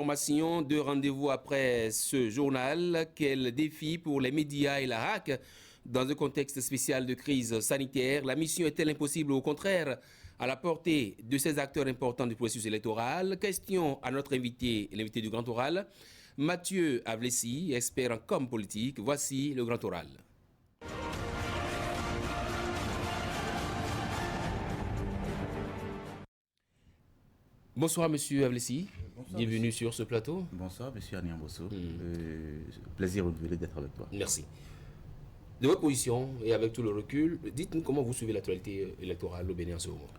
informations, deux rendez-vous après ce journal. Quel défi pour les médias et la RAC dans un contexte spécial de crise sanitaire? La mission est-elle impossible ou au contraire à la portée de ces acteurs importants du processus électoral? Question à notre invité, l'invité du Grand Oral, Mathieu Avlessi, expert en com politique. Voici le Grand Oral. Bonsoir Monsieur Avlessi, bienvenue monsieur. Sur ce plateau. Bonsoir Monsieur Aniambosso, plaisir renouvelé d'être avec toi. Merci. De votre position et avec tout le recul, dites-nous comment vous suivez l'actualité électorale au Bénin en ce moment.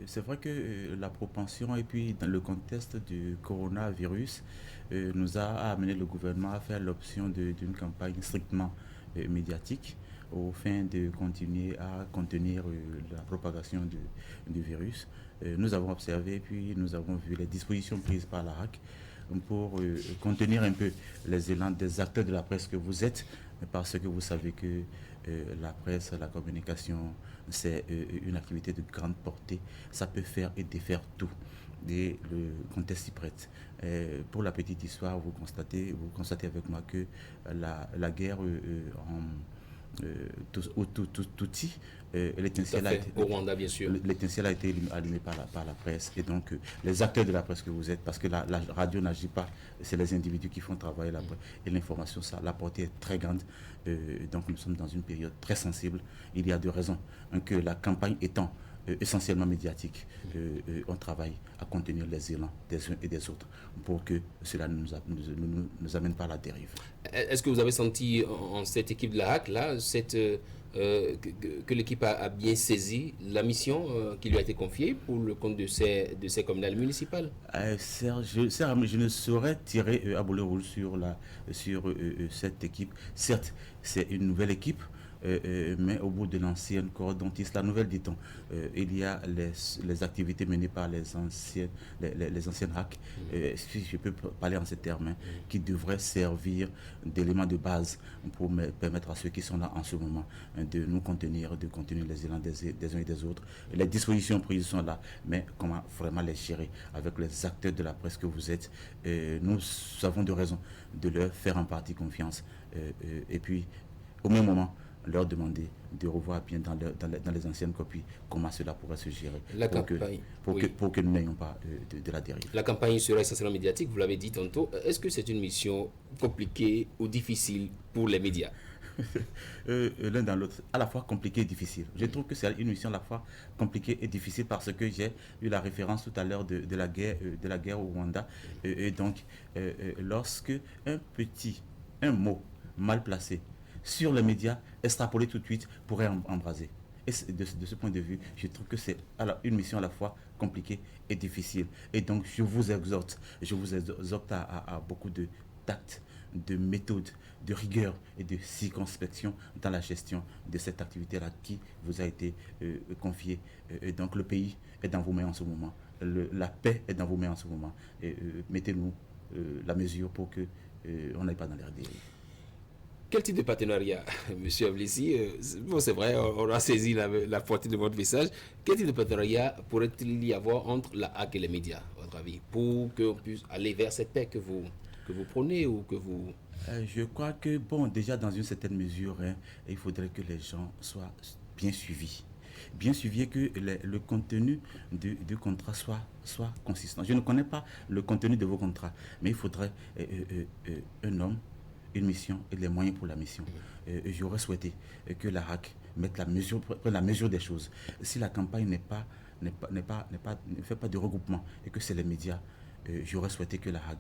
C'est vrai que la propension et puis dans le contexte du coronavirus nous a amené le gouvernement à faire l'option d'une campagne strictement médiatique au fin de continuer à contenir la propagation du virus. Nous avons observé et puis nous avons vu les dispositions prises par la RAC pour contenir un peu les élans des acteurs de la presse que vous êtes, parce que vous savez que la presse, la communication, c'est une activité de grande portée. Ça peut faire et défaire tout. Et le contexte y prête. Pour la petite histoire, vous constatez avec moi que la guerre Tutsi, l'étincelle a été, au Rwanda, bien sûr. L'étincelle a été allumée par la presse. Et donc, les acteurs de la presse que vous êtes, parce que la radio n'agit pas, c'est les individus qui font travailler la presse. Et l'information, la portée est très grande. Donc, nous sommes dans une période très sensible. Il y a deux raisons. Que la campagne étant essentiellement médiatique, on travaille à contenir les élans des uns et des autres pour que cela ne nous amène pas à la dérive. Est-ce que vous avez senti en cette équipe de la HAC là, que l'équipe a bien saisi la mission qui lui a été confiée pour le compte de ces communales municipales? Je ne saurais tirer à boulet rouge sur cette équipe. Certes, c'est une nouvelle équipe. Mais au bout de l'ancienne cordontis, la nouvelle dit-on, il y a les activités menées par les anciennes RAC, si je peux parler en ces termes, qui devraient servir d'éléments de base pour permettre à ceux qui sont là en ce moment de nous contenir, de contenir les élans des uns et des autres. Les dispositions prises sont là, mais comment vraiment les gérer avec les acteurs de la presse que vous êtes? Nous avons de raisons de leur faire en partie confiance et puis au même moment leur demander de revoir bien dans les anciennes copies comment cela pourrait se gérer pour que nous n'ayons pas de la dérive. La campagne sera essentiellement médiatique, vous l'avez dit tantôt. Est-ce que c'est une mission compliquée ou difficile pour les médias? L'un dans l'autre, à la fois compliqué et difficile. Je trouve que c'est une mission à la fois compliquée et difficile parce que j'ai eu la référence tout à l'heure de la guerre au Rwanda. Et donc, lorsque un mot mal placé sur les médias, extrapoler tout de suite pourrait embraser. Et de ce point de vue, je trouve que c'est une mission à la fois compliquée et difficile. Et donc, je vous exhorte à beaucoup de tact, de méthode, de rigueur et de circonspection dans la gestion de cette activité-là qui vous a été confiée. Et donc, le pays est dans vos mains en ce moment. La paix est dans vos mains en ce moment. Mettez-nous la mesure pour qu'on n'aille pas dans l'air dérive. Quel type de partenariat, M. Avlessi, bon, c'est vrai, on a saisi la portée de votre message. Quel type de partenariat pourrait-il y avoir entre la HAC et les médias, à votre avis, pour qu'on puisse aller vers cette paix que vous prônez ou que vous... Je crois que, déjà dans une certaine mesure, il faudrait que les gens soient bien suivis. Bien suivi, que le contenu du contrat soit consistant. Je ne connais pas le contenu de vos contrats, mais il faudrait un homme, une mission et les moyens pour la mission. J'aurais souhaité que la RAC prenne la mesure des choses. Si la campagne ne fait pas de regroupement et que c'est les médias, j'aurais souhaité que la RAC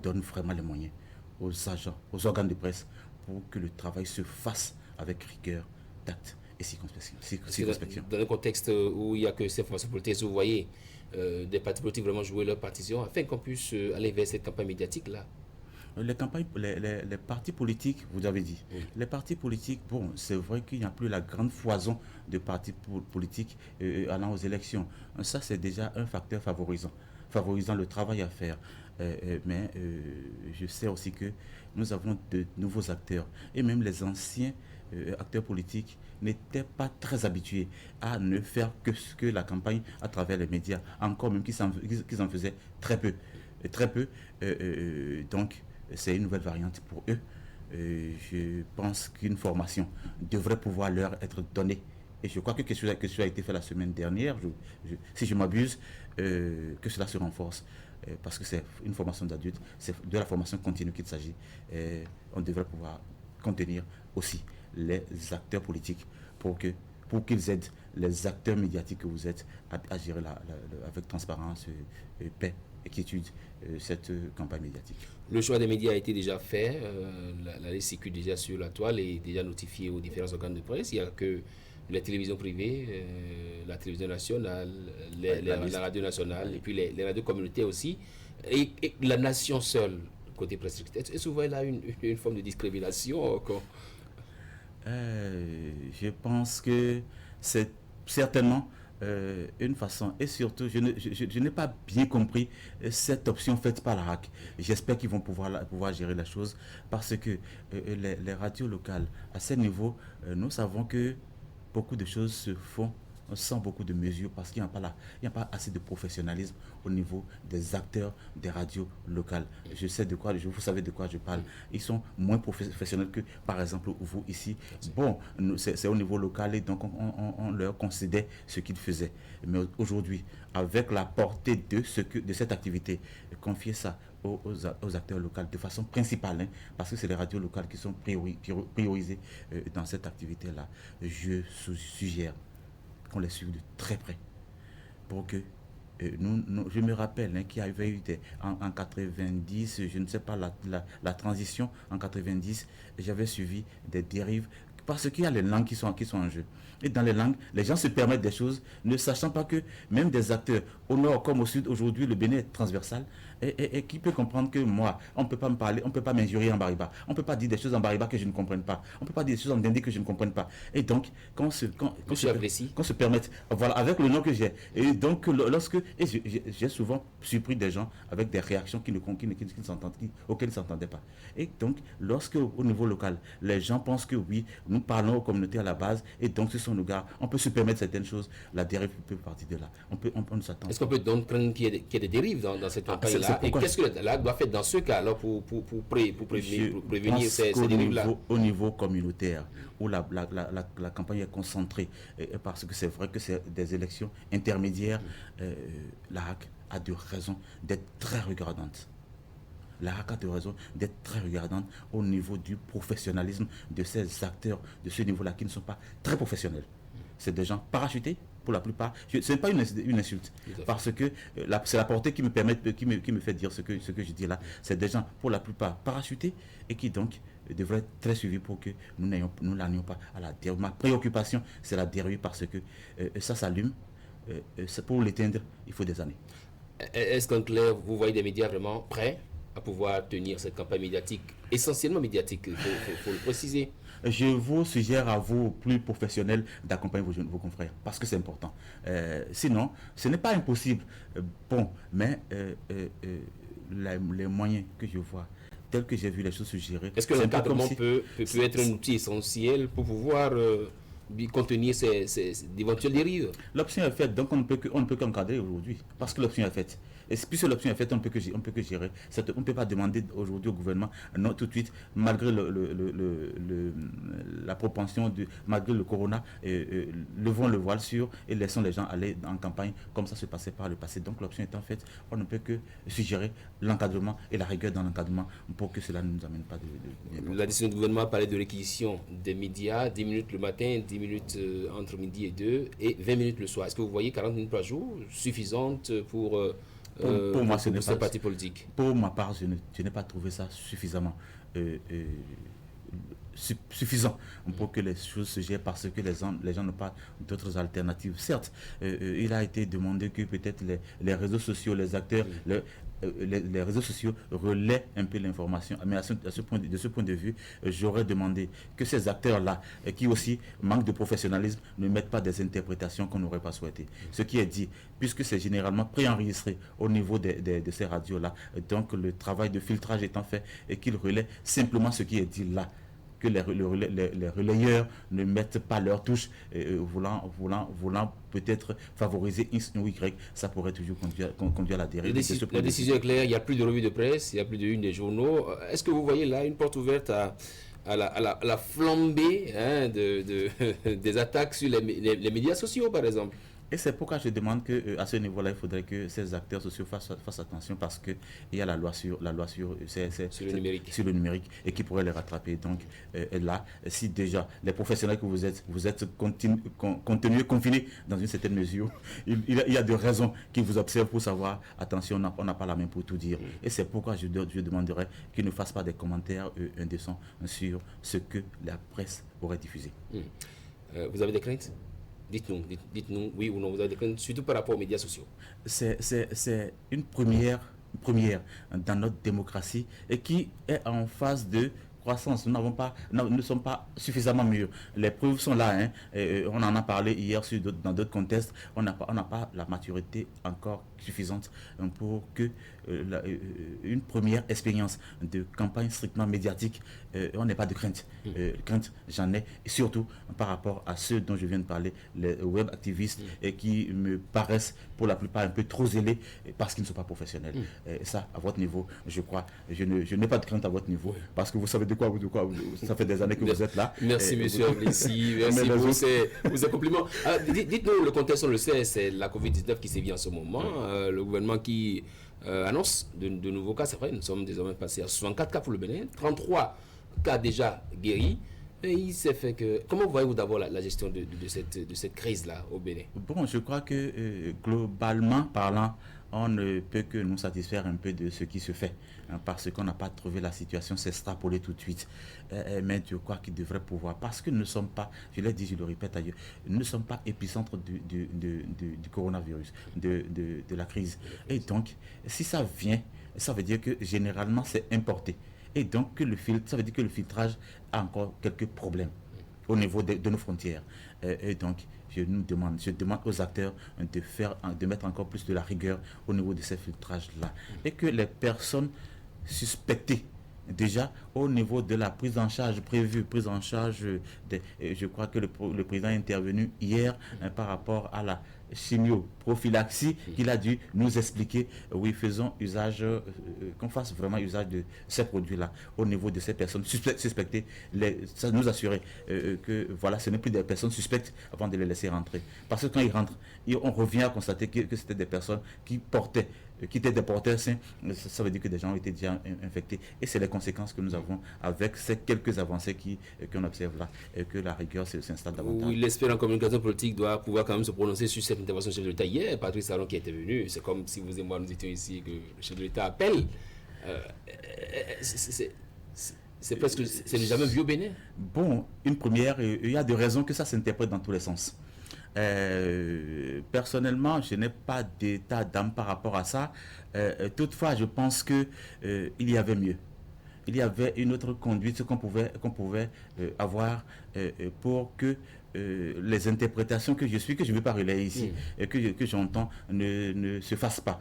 donne vraiment les moyens aux agents, aux organes de presse pour que le travail se fasse avec rigueur, tact et circonspection. Dans le contexte où il n'y a que ces forces politiques, vous voyez des partis politiques vraiment jouer leur partition afin qu'on puisse aller vers cette campagne médiatique-là. Les partis politiques, vous avez dit, les partis politiques, c'est vrai qu'il n'y a plus la grande foison de partis politiques allant aux élections. Ça, c'est déjà un facteur favorisant le travail à faire. Mais je sais aussi que nous avons de nouveaux acteurs et même les anciens acteurs politiques n'étaient pas très habitués à ne faire que la campagne à travers les médias, encore même qu'ils en faisaient très peu. très peu. Donc, c'est une nouvelle variante pour eux. Je pense qu'une formation devrait pouvoir leur être donnée. Et je crois que cela a été fait la semaine dernière, si je m'abuse, que cela se renforce. Parce que c'est une formation d'adultes, c'est de la formation continue qu'il s'agit. On devrait pouvoir contenir aussi les acteurs politiques pour qu'ils aident les acteurs médiatiques que vous êtes à gérer avec transparence, paix et quiétude cette campagne médiatique. Le choix des médias a été déjà fait, la liste circule déjà sur la toile et déjà notifiée aux différents organes de presse. Il n'y a que les télévisions privées, la télévision nationale, la radio nationale et puis les radios communautaires aussi, et la nation seule côté presse. Est-ce que vous voyez là une forme de discrimination Je pense que c'est certainement une façon, et surtout je n'ai pas bien compris cette option faite par la RAC. J'espère qu'ils vont pouvoir gérer la chose, parce que les radios locales à ce niveau, nous savons que beaucoup de choses se font sans beaucoup de mesures, parce qu'il n'y a pas assez de professionnalisme au niveau des acteurs des radios locales. Vous savez de quoi je parle. Ils sont moins professionnels que, par exemple, vous ici. Bon, c'est au niveau local et donc on leur concédait ce qu'ils faisaient. Mais aujourd'hui, avec la portée de cette activité, confier ça aux acteurs locaux de façon principale, parce que c'est les radios locales qui sont priorisées dans cette activité-là. Je suggère qu'on les suive de très près pour que je me rappelle qu'il y avait eu en 90, je ne sais pas, la transition en 90, j'avais suivi des dérives, parce qu'il y a les langues qui sont en jeu. Et dans les langues, les gens se permettent des choses, ne sachant pas que même des acteurs au nord comme au sud, aujourd'hui, le Bénin est transversal. Et qui peut comprendre que moi, on ne peut pas me parler, on ne peut pas m'injurier en Bariba, on ne peut pas dire des choses en Bariba que je ne comprenne pas, on ne peut pas dire des choses en Dindi que je ne comprenne pas. Et donc, qu'on se permette, voilà, avec le nom que j'ai. Et donc, j'ai souvent surpris des gens avec des réactions auxquelles ils ne s'entendaient pas. Et donc, lorsque au niveau local, les gens pensent que oui, nous parlons aux communautés à la base, et donc ce sont nos gars, on peut se permettre certaines choses, la dérive peut partir de là. On s'attend. Est-ce qu'on peut donc craindre qu'il y ait des dérives dans cette campagne-là? Et qu'est-ce que la doit faire dans ce cas alors pour prévenir ces dérives-là? Au niveau communautaire, où la campagne est concentrée, parce que c'est vrai que c'est des élections intermédiaires, la RAC a de raisons d'être très regardante. La RAC a de raison d'être très regardante au niveau du professionnalisme de ces acteurs de ce niveau-là qui ne sont pas très professionnels. C'est des gens parachutés pour la plupart. Ce n'est pas une insulte, parce que c'est la portée qui me fait dire ce que je dis là. C'est des gens pour la plupart parachutés et qui donc devraient être très suivis pour que nous n'allions pas à la dérive. Ma préoccupation, c'est la dérive, parce que ça s'allume. Pour l'éteindre, il faut des années. Est-ce qu'en clair, vous voyez des médias vraiment prêts à pouvoir tenir cette campagne médiatique, essentiellement médiatique, il faut le préciser? Je vous suggère à vous, plus professionnels, d'accompagner vos confrères, parce que c'est important. Sinon, ce n'est pas impossible. Mais les moyens que je vois, tels que j'ai vu les choses suggérées... Est-ce que l'encadrement peut être un outil essentiel pour pouvoir contenir d'éventuelles dérives? L'option est faite, donc on ne peut qu'encadrer aujourd'hui, parce que l'option est faite. Et puisque l'option est faite, on peut que gérer. On ne peut pas demander aujourd'hui au gouvernement, non, tout de suite, malgré la propension, malgré le corona, levons le voile sur et laissons les gens aller en campagne comme ça se passait par le passé. Donc l'option étant faite, on ne peut que suggérer l'encadrement et la rigueur dans l'encadrement pour que cela ne nous amène pas de... La décision du gouvernement parlait de réquisition des médias, 10 minutes le matin, 10 minutes entre midi et 2 et 20 minutes le soir. Est-ce que vous voyez 40 minutes par jour suffisantes pour moi, ce n'est pas parti politique? Pour ma part, je n'ai pas trouvé ça suffisamment suffisant pour que les choses se gèrent, parce que les gens n'ont pas d'autres alternatives. Certes, il a été demandé que peut-être les réseaux sociaux, les acteurs, les réseaux sociaux relaient un peu l'information. Mais de ce point de vue, j'aurais demandé que ces acteurs-là, qui aussi manquent de professionnalisme, ne mettent pas des interprétations qu'on n'aurait pas souhaitées. Ce qui est dit, puisque c'est généralement préenregistré au niveau de ces radios-là, donc le travail de filtrage étant fait et qu'ils relaient simplement ce qui est dit là, que les relayeurs ne mettent pas leur touche, voulant peut-être favoriser X ou Y, ça pourrait toujours conduire à la dérive. La décision est claire, il n'y a plus de revue de presse, il n'y a plus de une des journaux. Est-ce que vous voyez là une porte ouverte à la flambée des attaques sur les médias sociaux, par exemple? Et c'est pourquoi je demande qu'à ce niveau-là, il faudrait que ces acteurs sociaux fassent attention, parce qu'il y a la loi sur le numérique et qui pourrait les rattraper. Donc là, si déjà les professionnels que vous êtes contenus, confinés dans une certaine mesure, il y a des raisons qui vous observent pour savoir, attention, on n'a pas la main pour tout dire. Et c'est pourquoi je demanderais qu'ils ne fassent pas des commentaires indécents sur ce que la presse aurait diffusé. Vous avez des craintes? Dites-nous, oui ou non, vous avez des craintes, surtout par rapport aux médias sociaux. C'est une première dans notre démocratie et qui est en phase de croissance. Nous ne sommes pas suffisamment mûrs. Les preuves sont là. On en a parlé hier dans d'autres contextes. On n'a pas la maturité encore suffisante pour que une première expérience de campagne strictement médiatique, on n'ait pas de crainte. Crainte, j'en ai, et surtout par rapport à ceux dont je viens de parler, les web activistes, et qui me paraissent pour la plupart un peu trop zélés parce qu'ils ne sont pas professionnels. Et ça, à votre niveau, je crois, je n'ai pas de crainte à votre niveau, parce que vous savez de quoi ça fait des années que vous êtes là. Merci, monsieur Ablissi. Merci pour ces compliments. Dites-nous, le contexte, on le sait, c'est la Covid-19 qui sévit en ce moment. Le gouvernement qui annonce de nouveaux cas, c'est vrai, nous sommes désormais passés à 64 cas pour le Bénin, 33 cas déjà guéris. Et il s'est fait que... Comment voyez-vous d'abord la gestion de cette crise-là au Bénin? Bon, je crois que globalement parlant, on ne peut que nous satisfaire un peu de ce qui se fait, parce qu'on n'a pas trouvé la situation s'extrapoler tout de suite. Mais je crois qu'il devrait pouvoir, parce que nous ne sommes pas, je l'ai dit, je le répète ailleurs, nous ne sommes pas épicentre du coronavirus, de la crise. Et donc, si ça vient, ça veut dire que généralement c'est importé. Et donc, ça veut dire que le filtrage a encore quelques problèmes au niveau de nos frontières. Et donc, je demande aux acteurs de mettre encore plus de la rigueur au niveau de ces filtrages-là. Et que les personnes suspectées, déjà au niveau de la prise en charge prévue, je crois que le président est intervenu hier par rapport à la chimioprophylaxie, qu'il a dû nous expliquer, oui, faisons usage, qu'on fasse vraiment usage de ces produits-là au niveau de ces personnes suspectées, ça nous assurer que voilà, ce n'est plus des personnes suspectes avant de les laisser rentrer. Parce que quand ils rentrent, on revient à constater que c'était des personnes qui étaient des porteurs sains. Ça veut dire que des gens ont été déjà infectés. Et c'est les conséquences que nous avons avec ces quelques avancées qu'on observe là, et que la rigueur s'installe davantage. Oui, l'expert en communication politique doit pouvoir quand même se prononcer sur cette intervention du chef de l'État hier. Patrice Talon qui était venu, c'est comme si vous et moi nous étions ici et que le chef de l'État appelle. C'est presque, c'est jamais vu au Bénin. Bon, une première, il y a des raisons que ça s'interprète dans tous les sens. Personnellement, je n'ai pas d'état d'âme par rapport à ça. Toutefois, je pense que il y avait mieux. Il y avait une autre conduite qu'on pouvait avoir pour que les interprétations que je ne vais pas relayer ici et que j'entends ne se fassent pas.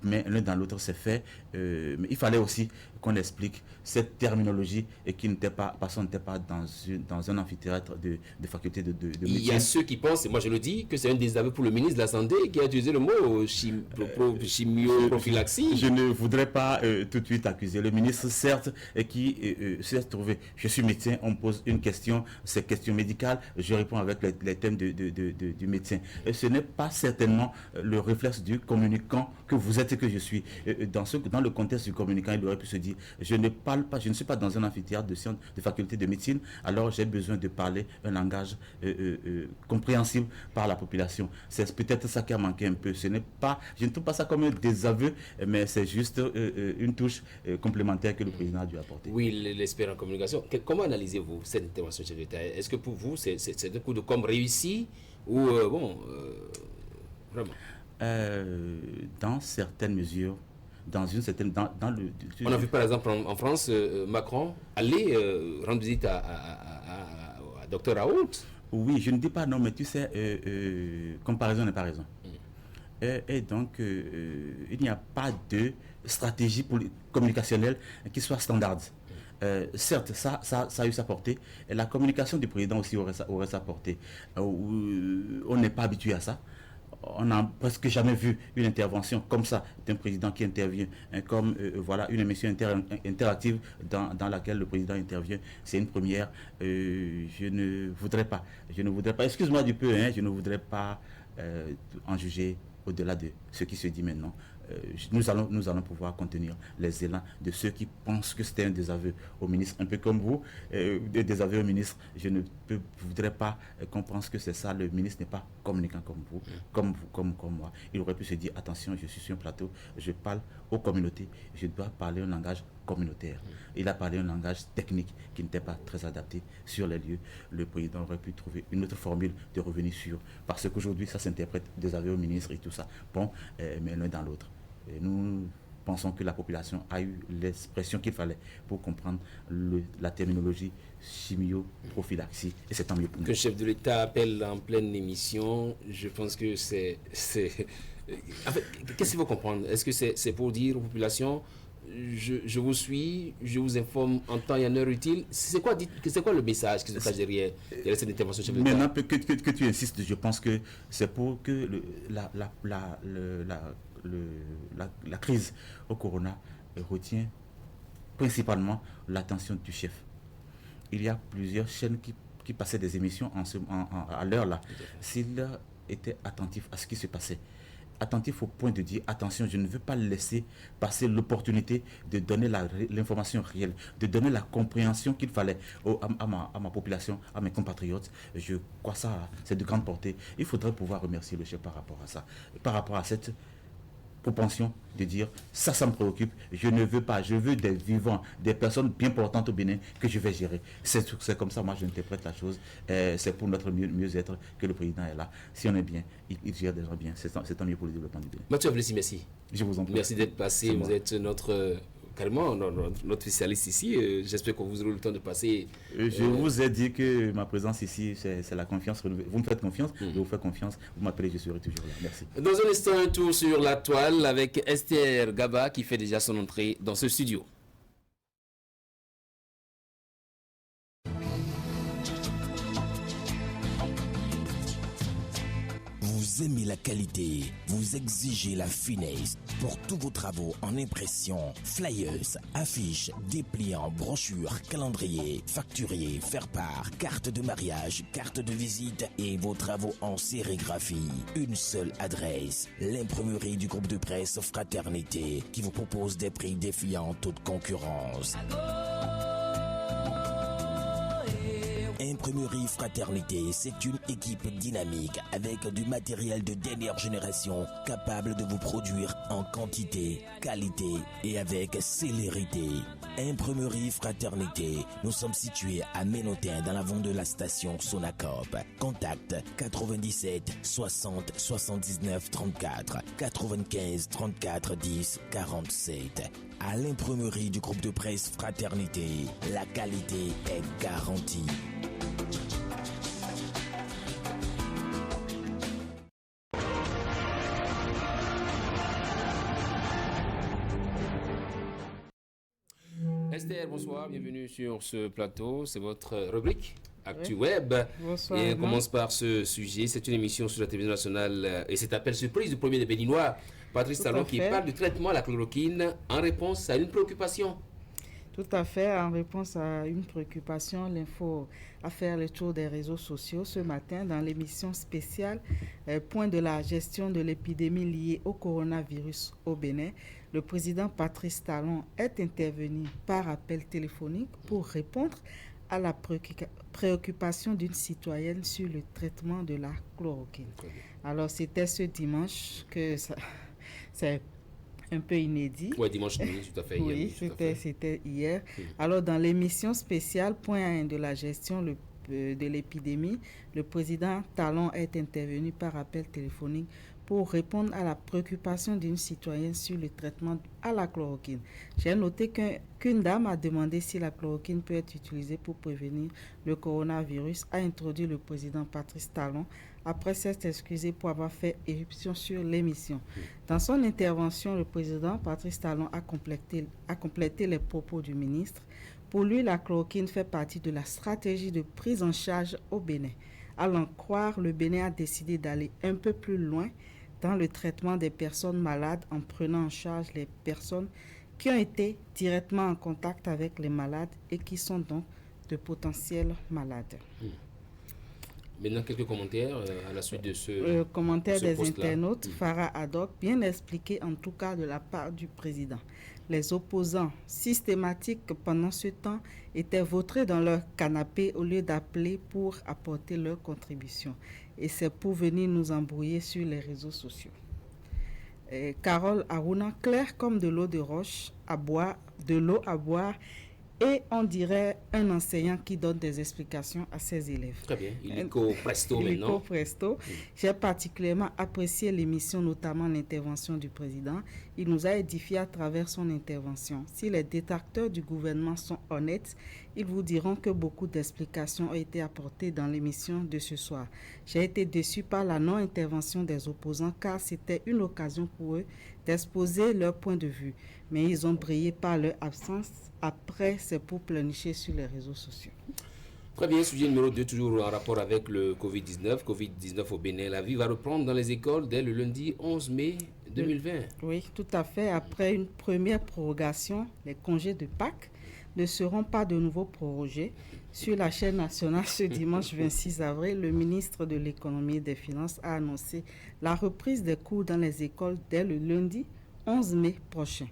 Mais l'un dans l'autre c'est fait. Mais il fallait aussi qu'on explique cette terminologie et qui n'était pas, parce qu'on n'était pas dans un amphithéâtre de faculté de médecine. Il y a ceux qui pensent, et moi je le dis, que c'est un désaveu pour le ministre de la Santé qui a utilisé le mot chimioprophylaxie. Je ne voudrais pas tout de suite accuser le ministre, certes, et qui s'est trouvé. Je suis médecin, on me pose une question, c'est question médicale, je réponds avec les thèmes du médecin. Et ce n'est pas certainement le réflexe du communicant que vous êtes et que je suis. Dans le contexte du communicant, il aurait pu se dire, je ne suis pas dans un amphithéâtre de faculté de médecine, alors j'ai besoin de parler un langage compréhensible par la population. C'est peut-être ça qui a manqué un peu. Je ne trouve pas ça comme un désaveu, mais c'est juste une touche complémentaire que le président a dû apporter. Oui, l'expert en communication. Comment analysez-vous cette intervention chef d'État? Est-ce que pour vous, c'est un coup de com' réussi ou vraiment? Dans certaines mesures, dans le... On a vu par exemple en France, Macron aller rendre visite à Dr Raoult. Oui, je ne dis pas non, mais tu sais, comparaison n'est pas raison. Et donc, il n'y a pas de stratégie communicationnelle qui soit standard. certes, ça a eu sa portée. Et la communication du président aussi aurait sa portée. On n'est pas habitué à ça. On n'a presque jamais vu une intervention comme ça d'un président qui intervient, comme voilà, une émission interactive dans laquelle le président intervient. C'est une première. Je ne voudrais pas, excuse-moi du peu, je ne voudrais pas en juger au-delà de ce qui se dit maintenant. Nous allons pouvoir contenir les élans de ceux qui pensent que c'était un désaveu au ministre, un peu comme vous, des désaveux au ministre. Je ne voudrais pas qu'on pense que c'est ça. Le ministre n'est pas communicant comme moi. Il aurait pu se dire, attention, je suis sur un plateau, je parle aux communautés, je dois parler un langage communautaire. Il a parlé un langage technique qui n'était pas très adapté sur les lieux. Le président aurait pu trouver une autre formule de revenir sur, parce qu'aujourd'hui ça s'interprète désaveu au ministre et tout ça. Bon, mais l'un dans l'autre. Et nous pensons que la population a eu l'expression qu'il fallait pour comprendre la terminologie chimio-prophylaxie, et c'est tant mieux pour nous. Que le chef de l'État appelle en pleine émission, je pense que c'est... En fait, qu'est-ce qu'il faut comprendre? Est-ce que c'est pour dire aux populations, je vous suis, je vous informe en temps et en heure utile? C'est quoi le message qui se cache derrière cette intervention chef de l'État? Maintenant que tu insistes, je pense que c'est pour que la crise au corona retient principalement l'attention du chef. Il y a plusieurs chaînes qui passaient des émissions à l'heure là. S'il était attentif à ce qui se passait, attentif au point de dire attention, je ne veux pas laisser passer l'opportunité de donner l'information réelle, de donner la compréhension qu'il fallait à ma population, à mes compatriotes. Je crois ça, c'est de grande portée. Il faudrait pouvoir remercier le chef par rapport à ça, par rapport à cette propension de dire ça me préoccupe, je ne veux pas, je veux des vivants, des personnes bien portantes au Bénin que je vais gérer. C'est comme ça, moi je interprète la chose. C'est pour notre mieux-être que le président est là. Si on est bien, il gère déjà bien. C'est tant mieux pour le développement du Bénin. Mathieu Ablessi, merci. Je vous en prie. Merci d'être passé. Vous êtes notre spécialiste ici. J'espère que vous aurez le temps de passer. Je vous ai dit que ma présence ici, c'est la confiance renouvelée. Vous me faites confiance, je vous fais confiance. Vous m'appelez, je serai toujours là. Merci. Dans un instant, un tour sur la toile avec Esther Gaba qui fait déjà son entrée dans ce studio. Vous aimez la qualité, vous exigez la finesse. Pour tous vos travaux en impression, flyers, affiches, dépliants, brochures, calendriers, facturiers, faire-part, carte de mariage, carte de visite et vos travaux en sérigraphie. Une seule adresse, l'imprimerie du groupe de presse Fraternité qui vous propose des prix défiant toute concurrence. Imprimerie Fraternité, c'est une équipe dynamique avec du matériel de dernière génération capable de vous produire en quantité, qualité et avec célérité. Imprimerie Fraternité, nous sommes situés à Ménotin dans l'avant de la station Sonacop. Contact 97 60 79 34 95 34 10 47. À l'imprimerie du groupe de presse Fraternité, la qualité est garantie. Esther, bonsoir, bienvenue sur ce plateau. C'est votre rubrique ActuWeb. Bonsoir. Et on commence par ce sujet. C'est une émission sur la télévision nationale et cet appel surprise du premier des Béninois, Patrice Talon, qui parle du traitement à la chloroquine en réponse à une préoccupation. Tout à fait, en réponse à une préoccupation, l'info a fait le tour des réseaux sociaux ce matin dans l'émission spéciale Point de la gestion de l'épidémie liée au coronavirus au Bénin. Le président Patrice Talon est intervenu par appel téléphonique pour répondre à la préoccupation d'une citoyenne sur le traitement de la chloroquine. Alors c'était ce dimanche que c'est un peu inédit. Oui, dimanche nuit, tout à fait. Oui, c'était hier. Alors, dans l'émission spéciale Point 1 de la gestion de l'épidémie, le président Talon est intervenu par appel téléphonique pour répondre à la préoccupation d'une citoyenne sur le traitement à la chloroquine. J'ai noté qu'une dame a demandé si la chloroquine peut être utilisée pour prévenir le coronavirus, a introduit le président Patrice Talon après s'être excusé pour avoir fait éruption sur l'émission. Dans son intervention, le président Patrice Talon a complété les propos du ministre Pour lui, la chloroquine fait partie de la stratégie de prise en charge au Bénin. À l'en croire, le Bénin a décidé d'aller un peu plus loin dans le traitement des personnes malades en prenant en charge les personnes qui ont été directement en contact avec les malades et qui sont donc de potentiels malades. Maintenant, quelques commentaires à la suite de ce commentaire des post-là. internautes, Farah Haddock, bien expliqué en tout cas de la part du président. Les opposants systématiques pendant ce temps étaient vautrés dans leur canapé au lieu d'appeler pour apporter leur contribution. Et c'est pour venir nous embrouiller sur les réseaux sociaux. Carole Aruna, clair comme de l'eau de roche, de l'eau à boire, et on dirait un enseignant qui donne des explications à ses élèves. Très bien, illico presto maintenant. Illico presto. J'ai particulièrement apprécié l'émission, notamment l'intervention du président. Il nous a édifié à travers son intervention. Si les détracteurs du gouvernement sont honnêtes, ils vous diront que beaucoup d'explications ont été apportées dans l'émission de ce soir. J'ai été déçu par la non-intervention des opposants car c'était une occasion pour eux d'exposer leur point de vue. Mais ils ont brillé par leur absence. Après, c'est pour pleurnicher sur les réseaux sociaux. Très bien, sujet numéro 2, toujours en rapport avec le Covid-19. Covid-19 au Bénin, la vie va reprendre dans les écoles dès le lundi 11 mai 2020. Oui, tout à fait. Après une première prorogation, les congés de Pâques ne seront pas de nouveau prorogés. Sur la chaîne nationale, ce dimanche 26 avril, le ministre de l'Économie et des Finances a annoncé la reprise des cours dans les écoles dès le lundi 11 mai prochain.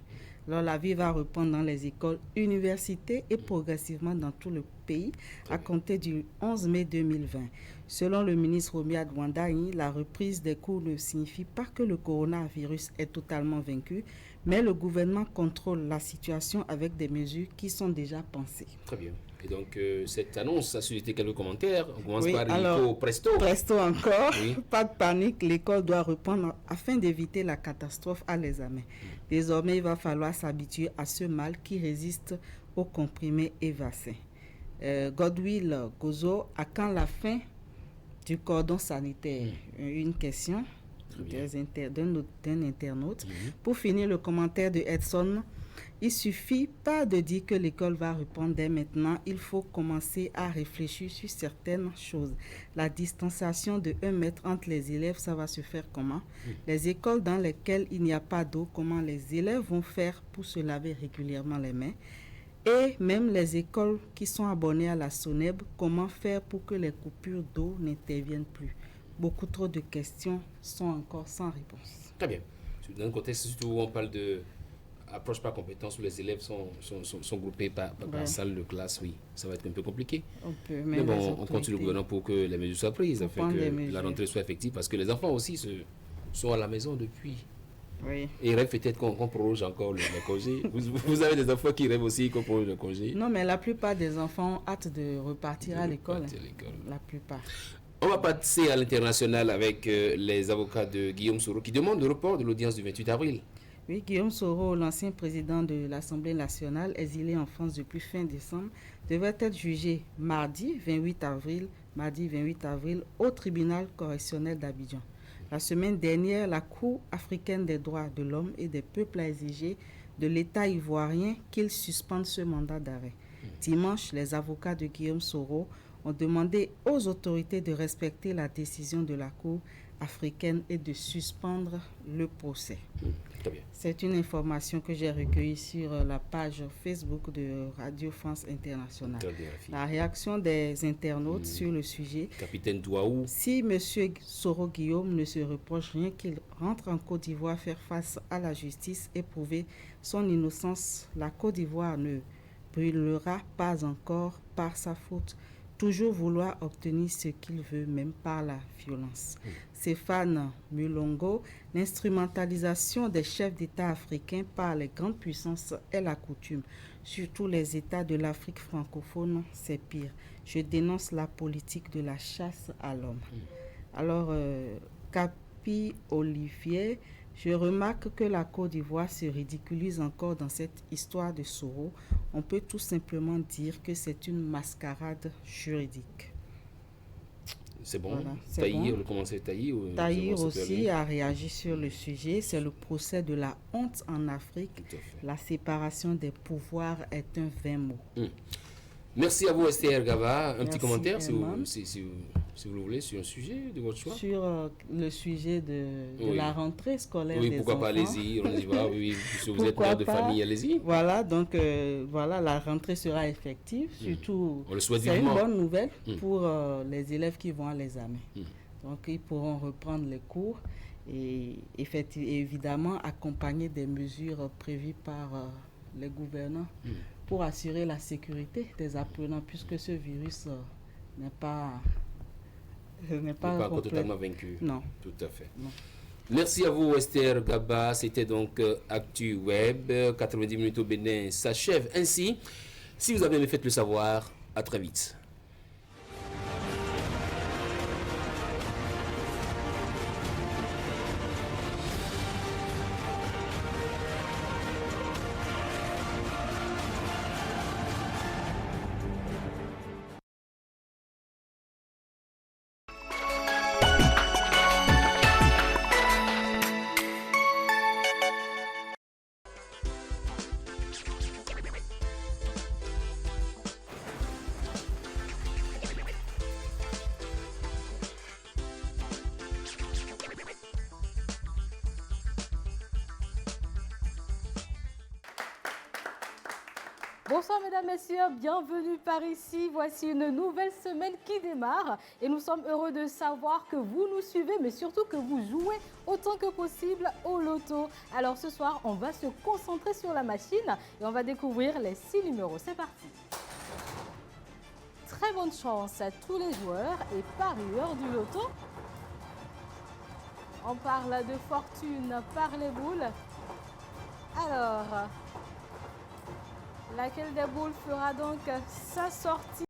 Alors, la vie va reprendre dans les écoles, universités et progressivement dans tout le pays à compter du 11 mai 2020. Selon le ministre Omiad Wandayi, la reprise des cours ne signifie pas que le coronavirus est totalement vaincu, mais le gouvernement contrôle la situation avec des mesures qui sont déjà pensées. Très bien. Et donc, cette annonce a suscité quelques commentaires. On commence par alors, presto. Presto encore. Oui. Pas de panique, l'école doit reprendre afin d'éviter la catastrophe à l'examen. Désormais, il va falloir s'habituer à ce mal qui résiste aux comprimés et vaccins. Godwill Gozo, à quand la fin du cordon sanitaire? Une question d'un internaute. Pour finir, le commentaire de Edson. Il suffit pas de dire que l'école va reprendre dès maintenant. Il faut commencer à réfléchir sur certaines choses. La distanciation de 1 mètre entre les élèves, ça va se faire comment? Les écoles dans lesquelles il n'y a pas d'eau, comment les élèves vont faire pour se laver régulièrement les mains? Et même les écoles qui sont abonnées à la SONEB, comment faire pour que les coupures d'eau n'interviennent plus? Beaucoup trop de questions sont encore sans réponse. Très bien. Dans le contexte surtout où on parle de approche par compétence où les élèves sont groupés par salle de classe, oui, ça va être un peu compliqué. Mais bon, on continue le gouvernement pour que les mesures soient prises, afin que la rentrée soit effective, parce que les enfants aussi sont à la maison depuis. Oui. Et ils rêvent peut-être qu'on prolonge encore le congé. Vous avez des enfants qui rêvent aussi qu'on prolonge le congé? Non, mais la plupart des enfants ont hâte de repartir à l'école. La plupart. On va passer à l'international avec les avocats de Guillaume Soro qui demandent le report de l'audience du 28 avril. Oui, Guillaume Soro, l'ancien président de l'Assemblée nationale, exilé en France depuis fin décembre, devrait être jugé mardi 28 avril au tribunal correctionnel d'Abidjan. La semaine dernière, la Cour africaine des droits de l'homme et des peuples a exigé de l'État ivoirien qu'il suspende ce mandat d'arrêt. Dimanche, les avocats de Guillaume Soro ont demandé aux autorités de respecter la décision de la Cour africaine et de suspendre le procès. C'est une information que j'ai recueillie sur la page Facebook de Radio France Internationale. La réaction des internautes sur le sujet. Capitaine Douaou. Si M. Soro Guillaume ne se reproche rien, qu'il rentre en Côte d'Ivoire faire face à la justice et prouver son innocence, la Côte d'Ivoire ne brûlera pas encore par sa faute. Toujours vouloir obtenir ce qu'il veut, même par la violence. Stéphane Mulongo, l'instrumentalisation des chefs d'État africains par les grandes puissances est la coutume. Surtout les États de l'Afrique francophone, c'est pire. Je dénonce la politique de la chasse à l'homme. Alors, Capi Olivier, je remarque que la Côte d'Ivoire se ridiculise encore dans cette histoire de Soro. On peut tout simplement dire que c'est une mascarade juridique. C'est bon. Voilà, c'est Taïr, bon. le commencer Taïr. Taïr aussi a réagi sur le sujet. C'est le procès de la honte en Afrique. Tout à fait. La séparation des pouvoirs est un vain mot. Merci à vous, Esther Gaba. Un petit Merci, commentaire, si Herman. vous le voulez, sur un sujet de votre choix. Sur le sujet de Oui. la rentrée scolaire Oui, des pourquoi pas, enfants. allez-y, on y va. Oui, puisque vous êtes Pourquoi mère de pas. famille, allez-y. Voilà, donc voilà, la rentrée sera effective. Surtout, On le souhaite c'est une vivement. bonne nouvelle pour les élèves qui vont à l'examen. Mm. Donc, ils pourront reprendre les cours et évidemment accompagner des mesures prévues par les gouvernants pour assurer la sécurité des apprenants, puisque ce virus n'est pas Pas complet. totalement vaincu. Non. Tout à fait. Non. Merci à vous, Esther Gaba. C'était donc Actu Web. 90 minutes au Bénin s'achève ainsi. Si vous avez aimé, faites le savoir. À très vite. Bonsoir mesdames, messieurs, bienvenue par ici. Voici une nouvelle semaine qui démarre et nous sommes heureux de savoir que vous nous suivez, mais surtout que vous jouez autant que possible au loto. Alors ce soir, on va se concentrer sur la machine et on va découvrir les 6 numéros. C'est parti. Très bonne chance à tous les joueurs et parieurs du loto. On parle de fortune par les boules. Alors, laquelle des boules fera donc sa sortie?